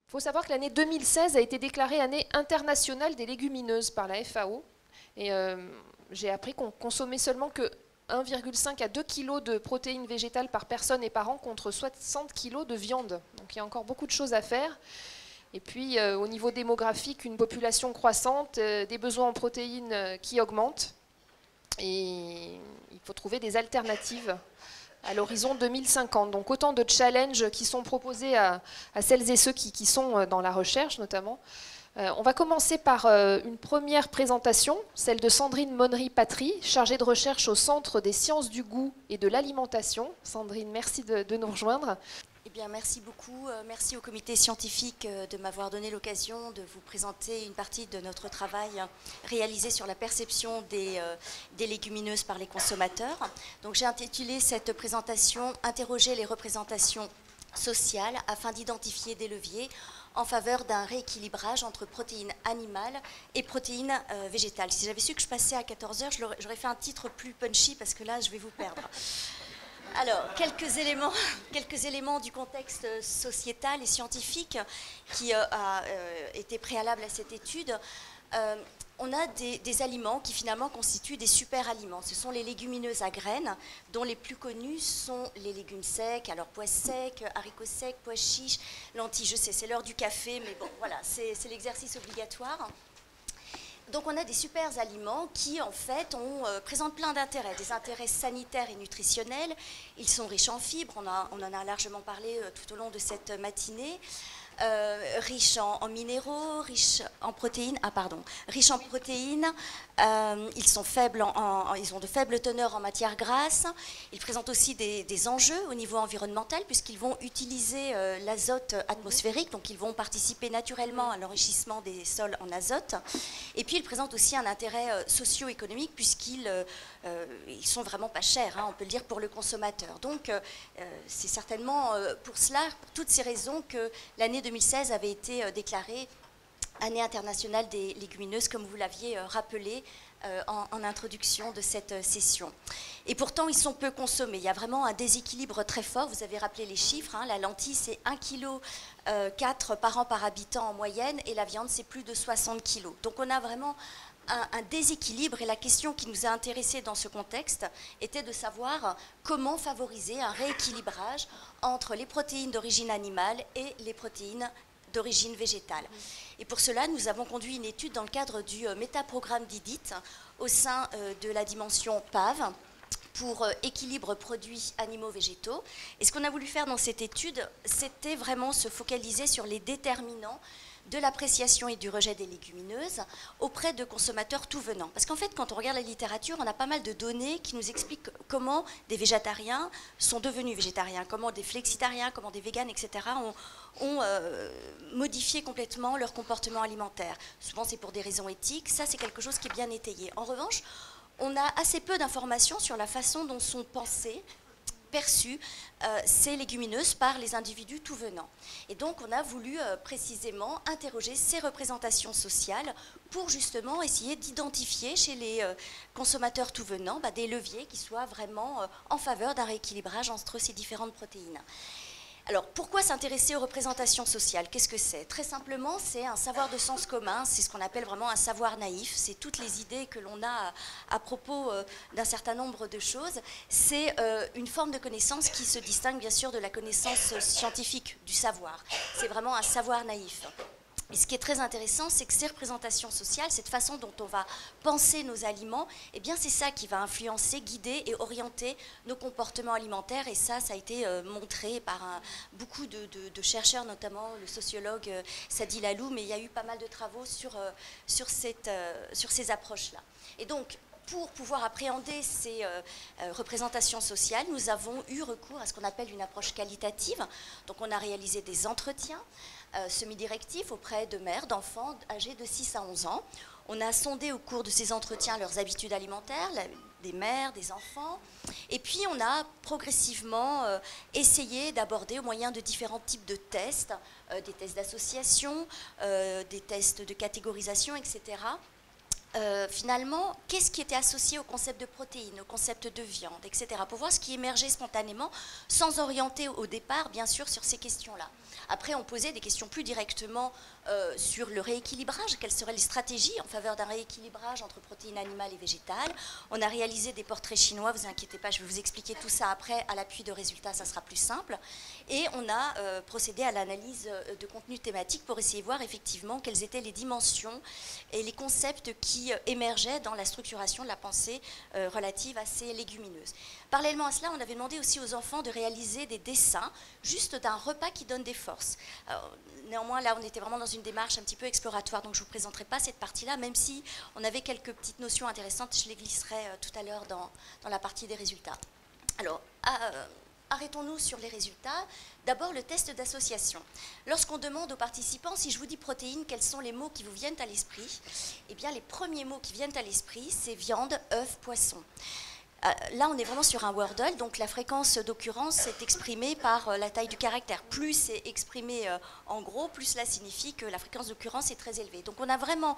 Il faut savoir que l'année 2016 a été déclarée année internationale des légumineuses par la FAO. Et j'ai appris qu'on consommait seulement que 1,5 à 2 kg de protéines végétales par personne et par an contre 60 kg de viande. Donc il y a encore beaucoup de choses à faire. Et puis au niveau démographique, une population croissante, des besoins en protéines qui augmentent. Et il faut trouver des alternatives à l'horizon 2050. Donc autant de challenges qui sont proposés à celles et ceux qui sont dans la recherche notamment. On va commencer par une première présentation, celle de Sandrine Monnery-Patry, chargée de recherche au Centre des sciences du goût et de l'alimentation. Sandrine, merci de nous rejoindre. Eh bien, merci beaucoup. Merci au comité scientifique de m'avoir donné l'occasion de vous présenter une partie de notre travail réalisé sur la perception des légumineuses par les consommateurs. Donc, j'ai intitulé cette présentation « Interroger les représentations sociales afin d'identifier des leviers en faveur d'un rééquilibrage entre protéines animales et protéines végétales ». Si j'avais su que je passais à 14 h, j'aurais fait un titre plus punchy parce que là, je vais vous perdre. Alors, quelques éléments du contexte sociétal et scientifique qui a été préalable à cette étude. On a des aliments qui finalement constituent des super aliments. Ce sont les légumineuses à graines, dont les plus connus sont les légumes secs, alors pois secs, haricots secs, pois chiches, lentilles. Je sais, c'est l'heure du café, mais bon, voilà, c'est l'exercice obligatoire. Donc on a des super aliments qui en fait présentent plein d'intérêts, des intérêts sanitaires et nutritionnels. Ils sont riches en fibres, on en a largement parlé tout au long de cette matinée. Riches en minéraux, riches en protéines. Ils sont faibles, ils ont de faibles teneurs en matière grasse. Ils présentent aussi des enjeux au niveau environnemental puisqu'ils vont utiliser l'azote atmosphérique, donc ils vont participer naturellement à l'enrichissement des sols en azote. Et puis ils présentent aussi un intérêt socio-économique puisqu'ils sont vraiment pas chers, hein, on peut le dire, pour le consommateur. Donc c'est certainement pour cela, pour toutes ces raisons, que l'année 2016 avait été déclarée année internationale des légumineuses, comme vous l'aviez rappelé en introduction de cette session. Et pourtant, ils sont peu consommés. Il y a vraiment un déséquilibre très fort. Vous avez rappelé les chiffres, hein. La lentille, c'est 1,4 kg par an par habitant en moyenne, et la viande, c'est plus de 60 kg. Donc on a vraiment un déséquilibre, et la question qui nous a intéressés dans ce contexte était de savoir comment favoriser un rééquilibrage entre les protéines d'origine animale et les protéines d'origine végétale. Et pour cela, nous avons conduit une étude dans le cadre du métaprogramme d'IDIT au sein de la dimension PAV pour équilibre produits animaux-végétaux. Et ce qu'on a voulu faire dans cette étude, c'était vraiment se focaliser sur les déterminants de l'appréciation et du rejet des légumineuses auprès de consommateurs tout venants. Parce qu'en fait, quand on regarde la littérature, on a pas mal de données qui nous expliquent comment des végétariens sont devenus végétariens, comment des flexitariens, comment des véganes, etc. ont modifié complètement leur comportement alimentaire. Souvent, c'est pour des raisons éthiques. Ça, c'est quelque chose qui est bien étayé. En revanche, on a assez peu d'informations sur la façon dont sont pensées, perçues ces légumineuses par les individus tout venants. Et donc on a voulu précisément interroger ces représentations sociales pour justement essayer d'identifier chez les consommateurs tout venants des leviers qui soient vraiment en faveur d'un rééquilibrage entre ces différentes protéines. Alors, pourquoi s'intéresser aux représentations sociales? Qu'est-ce que c'est? Très simplement, c'est un savoir de sens commun, c'est ce qu'on appelle vraiment un savoir naïf, c'est toutes les idées que l'on a à propos d'un certain nombre de choses. C'est une forme de connaissance qui se distingue bien sûr de la connaissance scientifique, du savoir. C'est vraiment un savoir naïf. Et ce qui est très intéressant, c'est que ces représentations sociales, cette façon dont on va penser nos aliments, eh bien c'est ça qui va influencer, guider et orienter nos comportements alimentaires. Et ça a été montré par beaucoup de chercheurs, notamment le sociologue Sadi Lalou, mais il y a eu pas mal de travaux sur ces approches-là. Et donc, pour pouvoir appréhender ces représentations sociales, nous avons eu recours à ce qu'on appelle une approche qualitative. Donc on a réalisé des entretiens semi-directifs auprès de mères d'enfants âgés de 6 à 11 ans. On a sondé au cours de ces entretiens leurs habitudes alimentaires, des mères, des enfants. Et puis on a progressivement essayé d'aborder au moyen de différents types de tests, des tests d'association, des tests de catégorisation, etc., finalement, qu'est-ce qui était associé au concept de protéines, au concept de viande, etc., pour voir ce qui émergeait spontanément, sans orienter au départ, bien sûr, sur ces questions-là. Après, on posait des questions plus directement sur le rééquilibrage, quelles seraient les stratégies en faveur d'un rééquilibrage entre protéines animales et végétales. On a réalisé des portraits chinois, vous inquiétez pas, je vais vous expliquer tout ça après, à l'appui de résultats, ça sera plus simple. Et on a procédé à l'analyse de contenu thématique pour essayer de voir effectivement quelles étaient les dimensions et les concepts qui émergeaient dans la structuration de la pensée relative à ces légumineuses. Parallèlement à cela, on avait demandé aussi aux enfants de réaliser des dessins juste d'un repas qui donne des forces. Alors, néanmoins, là, on était vraiment dans une démarche un petit peu exploratoire, donc je ne vous présenterai pas cette partie-là, même si on avait quelques petites notions intéressantes, je les glisserai tout à l'heure dans la partie des résultats. Alors, arrêtons-nous sur les résultats. D'abord, le test d'association. Lorsqu'on demande aux participants, si je vous dis protéines, quels sont les mots qui vous viennent à l'esprit? Eh bien, les premiers mots qui viennent à l'esprit, c'est viande, œuf, poisson. Là, on est vraiment sur un Wordle, donc la fréquence d'occurrence est exprimée par la taille du caractère. Plus c'est exprimé en gros, plus cela signifie que la fréquence d'occurrence est très élevée. Donc on a vraiment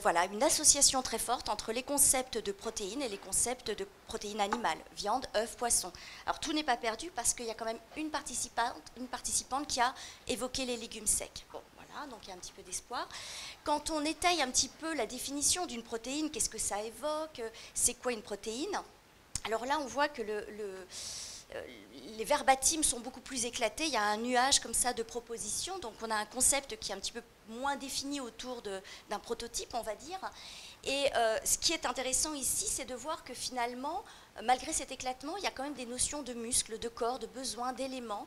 voilà, une association très forte entre les concepts de protéines et les concepts de protéines animales, viande, œuf, poisson. Alors tout n'est pas perdu parce qu'il y a quand même une participante qui a évoqué les légumes secs. Bon, voilà, donc il y a un petit peu d'espoir. Quand on étaye un petit peu la définition d'une protéine, qu'est-ce que ça évoque? C'est quoi une protéine? Alors là, on voit que les verbatims sont beaucoup plus éclatés, il y a un nuage comme ça de propositions, donc on a un concept qui est un petit peu moins défini autour d'un prototype, on va dire. Et ce qui est intéressant ici, c'est de voir que finalement, malgré cet éclatement, il y a quand même des notions de muscles, de corps, de besoins, d'éléments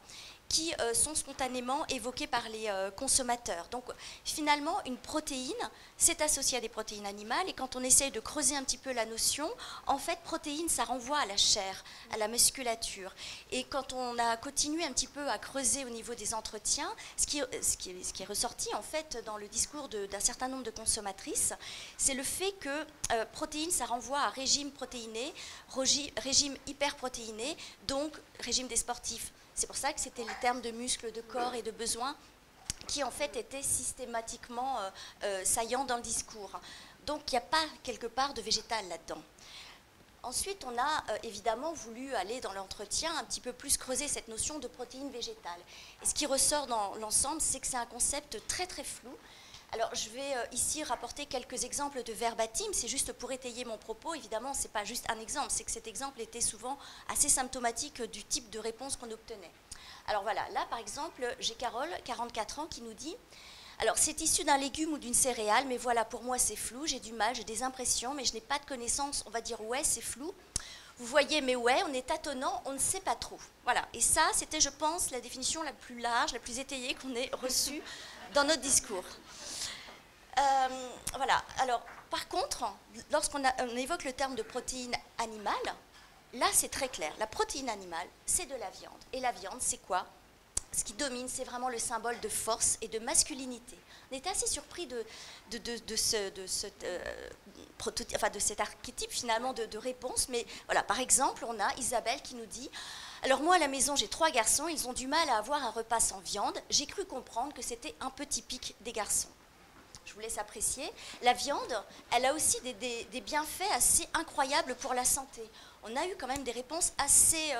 qui sont spontanément évoqués par les consommateurs. Donc finalement, une protéine, c'est associé à des protéines animales, et quand on essaye de creuser un petit peu la notion, en fait, protéine, ça renvoie à la chair, à la musculature. Et quand on a continué un petit peu à creuser au niveau des entretiens, ce qui est ressorti en fait dans le discours d'un certain nombre de consommatrices, c'est le fait que protéine, ça renvoie à régime protéiné, régime hyperprotéiné, donc régime des sportifs. C'est pour ça que c'était les termes de muscles, de corps et de besoins qui en fait étaient systématiquement saillants dans le discours. Donc il n'y a pas quelque part de végétal là-dedans. Ensuite, on a évidemment voulu aller dans l'entretien un petit peu plus creuser cette notion de protéines végétales. Et ce qui ressort dans l'ensemble, c'est que c'est un concept très très flou. Alors, je vais ici rapporter quelques exemples de verbatim, c'est juste pour étayer mon propos. Évidemment, ce n'est pas juste un exemple, c'est que cet exemple était souvent assez symptomatique du type de réponse qu'on obtenait. Alors voilà, là par exemple, j'ai Carole, 44 ans, qui nous dit « Alors, c'est issu d'un légume ou d'une céréale, mais voilà, pour moi c'est flou, j'ai du mal, j'ai des impressions, mais je n'ai pas de connaissances, on va dire ouais, c'est flou. Vous voyez, mais ouais, on est tâtonnant, on ne sait pas trop. » Voilà, et ça, c'était, je pense, la définition la plus large, la plus étayée qu'on ait reçue dans notre discours. Voilà. Alors, par contre, lorsqu'on évoque le terme de protéine animale, là, c'est très clair. La protéine animale, c'est de la viande. Et la viande, c'est quoi? Ce qui domine, c'est vraiment le symbole de force et de masculinité. On était assez surpris de cet archétype, finalement, de réponse. Mais voilà, par exemple, on a Isabelle qui nous dit « Alors moi, à la maison, j'ai 3 garçons. Ils ont du mal à avoir un repas sans viande. J'ai cru comprendre que c'était un peu typique des garçons. » Je vous laisse apprécier. La viande, elle a aussi des bienfaits assez incroyables pour la santé. On a eu quand même des réponses assez...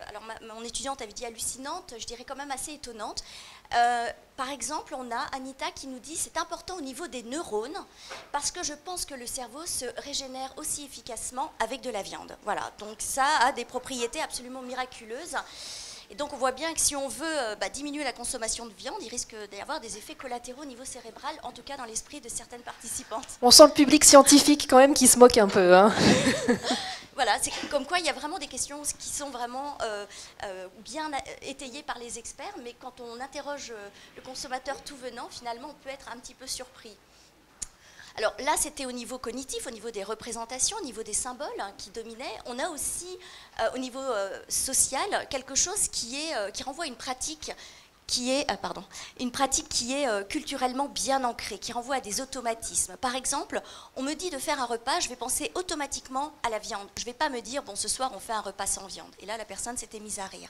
alors, mon étudiante avait dit hallucinante, je dirais quand même assez étonnante. Par exemple, on a Anita qui nous dit « C'est important au niveau des neurones, parce que je pense que le cerveau se régénère aussi efficacement avec de la viande. » Voilà, donc ça a des propriétés absolument miraculeuses. Et donc on voit bien que si on veut diminuer la consommation de viande, il risque d'y avoir des effets collatéraux au niveau cérébral, en tout cas dans l'esprit de certaines participantes. On sent le public scientifique quand même qui se moque un peu. Hein. Voilà, c'est comme quoi il y a vraiment des questions qui sont vraiment bien étayées par les experts, mais quand on interroge le consommateur tout venant, finalement on peut être un petit peu surpris. Alors là, c'était au niveau cognitif, au niveau des représentations, au niveau des symboles qui dominaient. On a aussi, au niveau social, quelque chose qui renvoie à une pratique qui est culturellement bien ancrée, qui renvoie à des automatismes. Par exemple, on me dit de faire un repas, je vais penser automatiquement à la viande. Je ne vais pas me dire, bon, ce soir, on fait un repas sans viande. Et là, la personne s'était mise à rire.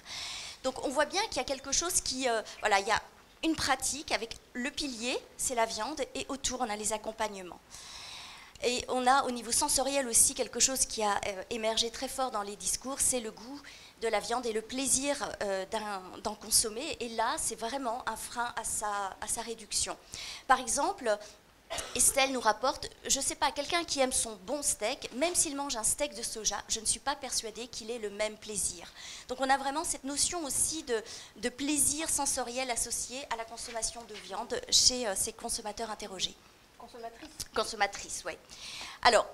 Donc, on voit bien qu'il y a quelque chose qui... voilà, il y a une pratique avec le pilier, c'est la viande, et autour, on a les accompagnements. Et on a au niveau sensoriel aussi quelque chose qui a émergé très fort dans les discours, c'est le goût de la viande et le plaisir d'en consommer. Et là, c'est vraiment un frein à sa réduction. Par exemple, Estelle nous rapporte, je ne sais pas, quelqu'un qui aime son bon steak, même s'il mange un steak de soja, je ne suis pas persuadée qu'il ait le même plaisir. Donc on a vraiment cette notion aussi de plaisir sensoriel associé à la consommation de viande chez ces consommateurs interrogés. Consommatrices, oui. Alors,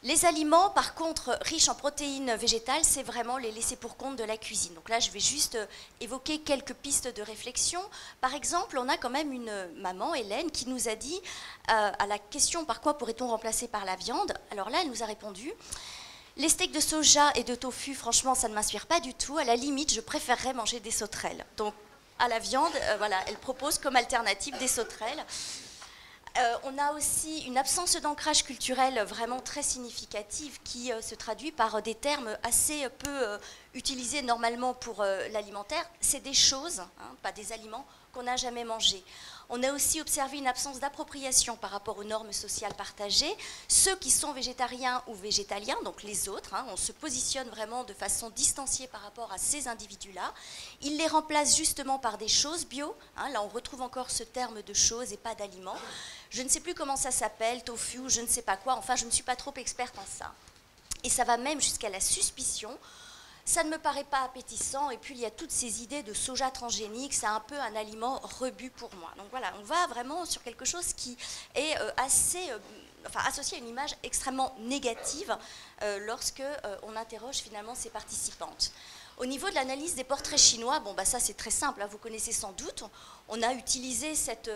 les aliments, par contre, riches en protéines végétales, c'est vraiment les laissés pour compte de la cuisine. Donc là, je vais juste évoquer quelques pistes de réflexion. Par exemple, on a quand même une maman, Hélène, qui nous a dit à la question « Par quoi pourrait-on remplacer par la viande ?» Alors là, elle nous a répondu « Les steaks de soja et de tofu, franchement, ça ne m'inspire pas du tout. À la limite, je préférerais manger des sauterelles. » Donc, à la viande, voilà, elle propose comme alternative des sauterelles. On a aussi une absence d'ancrage culturel vraiment très significative qui se traduit par des termes assez peu utilisés normalement pour l'alimentaire. C'est des choses, hein, pas des aliments, qu'on n'a jamais mangés. On a aussi observé une absence d'appropriation par rapport aux normes sociales partagées. Ceux qui sont végétariens ou végétaliens, donc les autres, hein, on se positionne vraiment de façon distanciée par rapport à ces individus-là. Ils les remplacent justement par des choses bio. Hein, là, on retrouve encore ce terme de choses et pas d'aliments. Je ne sais plus comment ça s'appelle, tofu ou je ne sais pas quoi. Enfin, je ne suis pas trop experte en ça. Et ça va même jusqu'à la suspicion. Ça ne me paraît pas appétissant. Et puis, il y a toutes ces idées de soja transgénique. C'est un peu un aliment rebut pour moi. Donc voilà, on va vraiment sur quelque chose qui est associé à une image extrêmement négative lorsque on interroge finalement ces participantes. Au niveau de l'analyse des portraits chinois, bon, bah ça c'est très simple, hein, vous connaissez sans doute. On a utilisé cette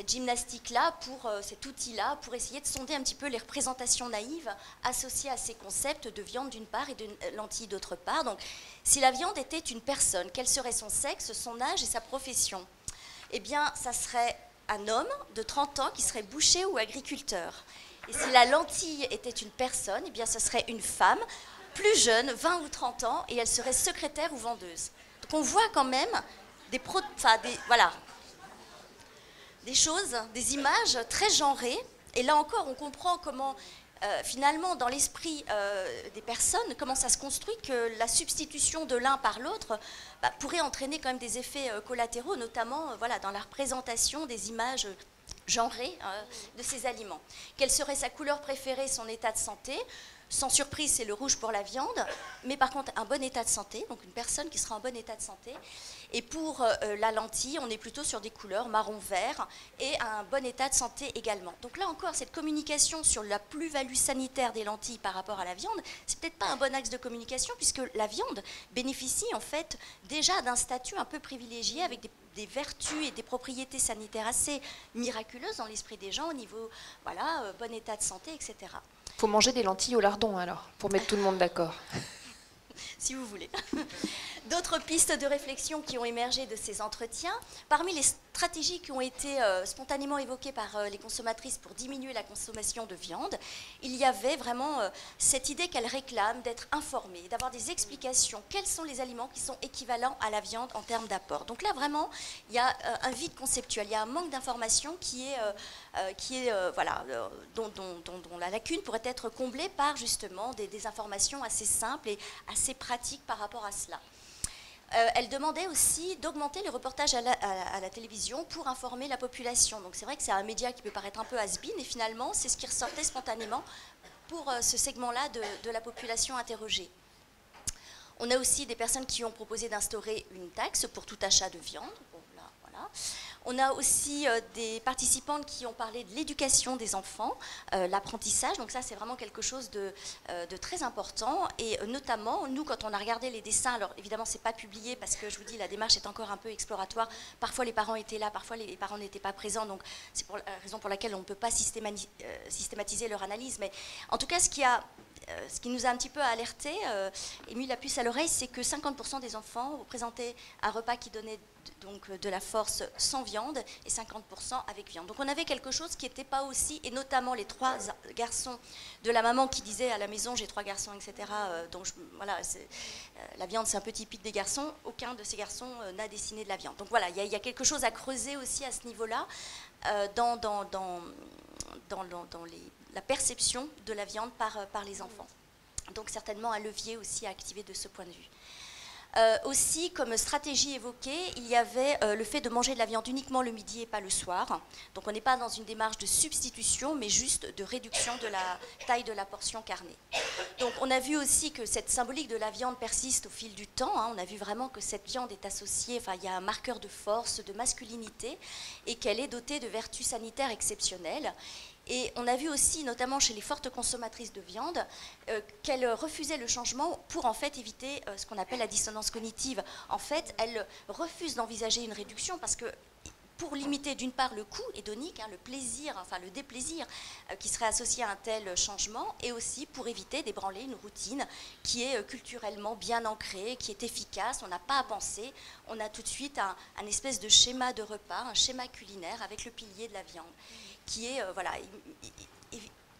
gymnastique-là, cet outil-là, pour essayer de sonder un petit peu les représentations naïves associées à ces concepts de viande d'une part et de lentilles d'autre part. Donc, si la viande était une personne, quel serait son sexe, son âge et sa profession? Eh bien, ça serait un homme de 30 ans qui serait boucher ou agriculteur. Et si la lentille était une personne, eh bien, ce serait une femme plus jeune, 20 ou 30 ans, et elle serait secrétaire ou vendeuse. Donc on voit quand même des choses, des images très genrées, et là encore on comprend comment finalement dans l'esprit des personnes, comment ça se construit, que la substitution de l'un par l'autre pourrait entraîner quand même des effets collatéraux, notamment dans la représentation des images genrées de ces aliments. Quelle serait sa couleur préférée, son état de santé? Sans surprise, c'est le rouge pour la viande, mais par contre, un bon état de santé, donc une personne qui sera en bon état de santé. Et pour la lentille, on est plutôt sur des couleurs marron-vert et un bon état de santé également. Donc là encore, cette communication sur la plus-value sanitaire des lentilles par rapport à la viande, c'est peut-être pas un bon axe de communication, puisque la viande bénéficie en fait déjà d'un statut un peu privilégié avec des vertus et des propriétés sanitaires assez miraculeuses dans l'esprit des gens au niveau, bon état de santé, etc. Il faut manger des lentilles au lardon alors, pour mettre tout le monde d'accord. Si vous voulez. D'autres pistes de réflexion qui ont émergé de ces entretiens, parmi les stratégies qui ont été spontanément évoquées par les consommatrices pour diminuer la consommation de viande, il y avait vraiment cette idée qu'elles réclament d'être informées, d'avoir des explications. Quels sont les aliments qui sont équivalents à la viande en termes d'apport? Donc là, vraiment, il y a un vide conceptuel, il y a un manque d'information dont la lacune pourrait être comblée par justement des informations assez simples et assez pratiques par rapport à cela. Elle demandait aussi d'augmenter les reportages à la télévision pour informer la population. Donc c'est vrai que c'est un média qui peut paraître un peu has-been, et finalement c'est ce qui ressortait spontanément pour ce segment-là de la population interrogée. On a aussi des personnes qui ont proposé d'instaurer une taxe pour tout achat de viande. Bon, là, voilà. On a aussi des participantes qui ont parlé de l'éducation des enfants, l'apprentissage. Donc ça, c'est vraiment quelque chose de très important. Et notamment, nous, quand on a regardé les dessins, alors évidemment, c'est pas publié parce que je vous dis, la démarche est encore un peu exploratoire. Parfois, les parents étaient là, parfois, les parents n'étaient pas présents. Donc c'est la raison pour laquelle on ne peut pas systématiser leur analyse. Mais en tout cas, ce qui nous a un petit peu alertés et mis la puce à l'oreille, c'est que 50% des enfants présentaient un repas qui donnait donc de la force sans viande et 50% avec viande. Donc on avait quelque chose qui n'était pas aussi, et notamment les 3 garçons de la maman qui disait à la maison j'ai 3 garçons, etc. Donc voilà, la viande c'est un peu typique des garçons, aucun de ces garçons n'a dessiné de la viande. Donc voilà, il y a quelque chose à creuser aussi à ce niveau-là dans la perception de la viande par les enfants. Donc certainement un levier aussi à activer de ce point de vue. Aussi, comme stratégie évoquée, il y avait le fait de manger de la viande uniquement le midi et pas le soir. Donc on n'est pas dans une démarche de substitution, mais juste de réduction de la taille de la portion carnée. Donc on a vu aussi que cette symbolique de la viande persiste au fil du temps. On a vu vraiment que cette viande est associée, enfin il y a un marqueur de force, de masculinité, et qu'elle est dotée de vertus sanitaires exceptionnelles. Et on a vu aussi, notamment chez les fortes consommatrices de viande, qu'elles refusaient le changement pour en fait éviter ce qu'on appelle la dissonance cognitive. En fait, elles refusent d'envisager une réduction parce que pour limiter d'une part le coût hédonique, le plaisir, enfin le déplaisir qui serait associé à un tel changement, et aussi pour éviter d'ébranler une routine qui est culturellement bien ancrée, qui est efficace, on n'a pas à penser, on a tout de suite un espèce de schéma de repas, un schéma culinaire avec le pilier de la viande, qui est voilà,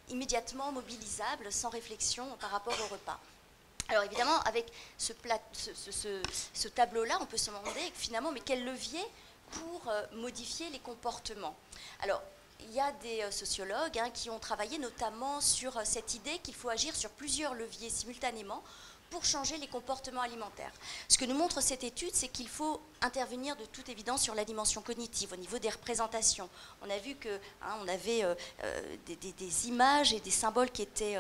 immédiatement mobilisable, sans réflexion par rapport au repas. Alors évidemment, avec ce tableau-là, on peut se demander finalement, mais quel levier pour modifier les comportements? Alors, il y a des sociologues qui ont travaillé notamment sur cette idée qu'il faut agir sur plusieurs leviers simultanément pour changer les comportements alimentaires. Ce que nous montre cette étude, c'est qu'il faut intervenir de toute évidence sur la dimension cognitive, au niveau des représentations. On a vu qu'on avait des images et des symboles qui étaient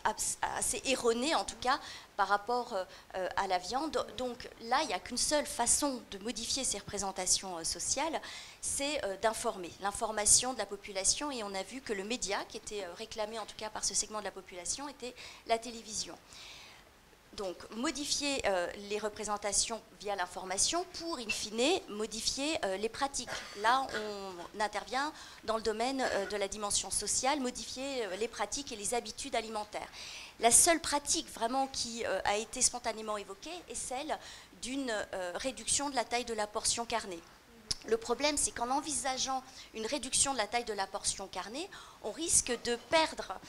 assez erronés, en tout cas, par rapport à la viande. Donc là, il n'y a qu'une seule façon de modifier ces représentations sociales, c'est d'informer, l'information de la population. Et on a vu que le média qui était réclamé, en tout cas par ce segment de la population, était la télévision. Donc, modifier les représentations via l'information pour, in fine, modifier les pratiques. Là, on intervient dans le domaine de la dimension sociale, modifier les pratiques et les habitudes alimentaires. La seule pratique vraiment qui a été spontanément évoquée est celle d'une réduction de la taille de la portion carnée. Le problème, c'est qu'en envisageant une réduction de la taille de la portion carnée, on risque de perdre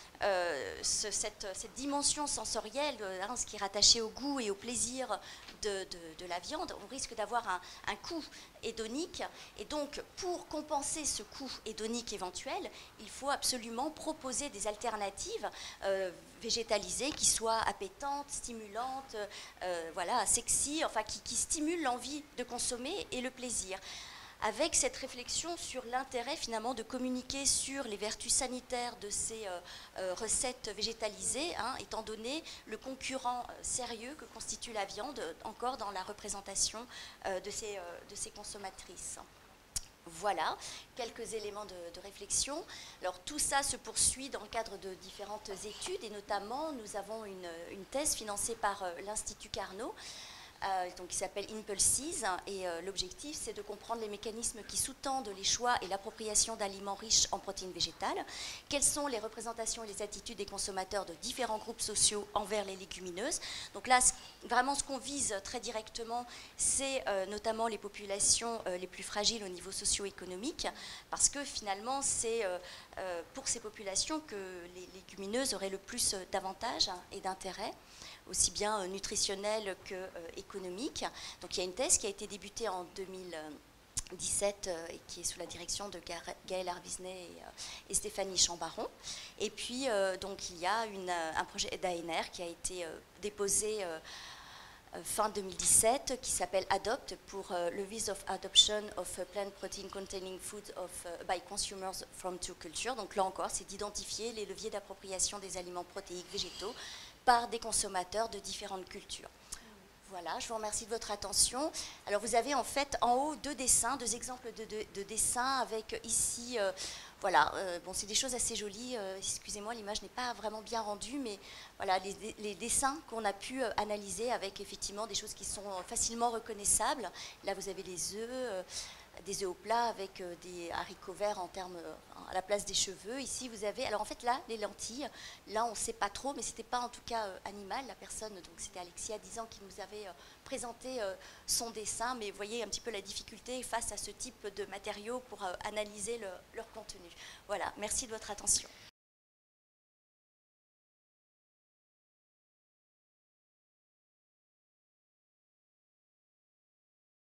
cette dimension sensorielle, ce qui est rattaché au goût et au plaisir de la viande. On risque d'avoir un coût hédonique. Et donc, pour compenser ce coût hédonique éventuel, il faut absolument proposer des alternatives végétalisées qui soient appétantes, stimulantes, voilà, sexy, enfin qui stimulent l'envie de consommer et le plaisir, avec cette réflexion sur l'intérêt finalement de communiquer sur les vertus sanitaires de ces recettes végétalisées, étant donné le concurrent sérieux que constitue la viande, encore dans la représentation de ces consommatrices. Voilà, quelques éléments de réflexion. Alors tout ça se poursuit dans le cadre de différentes études, et notamment nous avons une thèse financée par l'Institut Carnot, qui s'appelle Impulses, et l'objectif c'est de comprendre les mécanismes qui sous-tendent les choix et l'appropriation d'aliments riches en protéines végétales, quelles sont les représentations et les attitudes des consommateurs de différents groupes sociaux envers les légumineuses. Donc là, vraiment ce qu'on vise très directement, c'est notamment les populations les plus fragiles au niveau socio-économique, parce que finalement c'est pour ces populations que les légumineuses auraient le plus d'avantages et d'intérêts, aussi bien nutritionnel qu'économique. Donc il y a une thèse qui a été débutée en 2017 et qui est sous la direction de Gaëlle Arvisnet et Stéphanie Chambaron. Et puis donc il y a un projet d'ANR qui a été déposé fin 2017, qui s'appelle ADOPT, pour Levies of Adoption of Plant Protein Containing Food by Consumers from Two Cultures. Donc là encore, c'est d'identifier les leviers d'appropriation des aliments protéiques végétaux par des consommateurs de différentes cultures. Voilà, je vous remercie de votre attention. Alors vous avez en fait en haut deux exemples de dessins avec ici, voilà, bon c'est des choses assez jolies, excusez-moi l'image n'est pas vraiment bien rendue, mais voilà les dessins qu'on a pu analyser avec effectivement des choses qui sont facilement reconnaissables. Là vous avez les œufs, des œufs au plat avec des haricots verts à la place des cheveux. Ici, vous avez, alors en fait là, les lentilles, là on ne sait pas trop, mais c'était pas en tout cas animal. La personne, donc c'était Alexia, 10 ans, qui nous avait présenté son dessin, mais vous voyez un petit peu la difficulté face à ce type de matériaux pour analyser leur contenu. Voilà, merci de votre attention.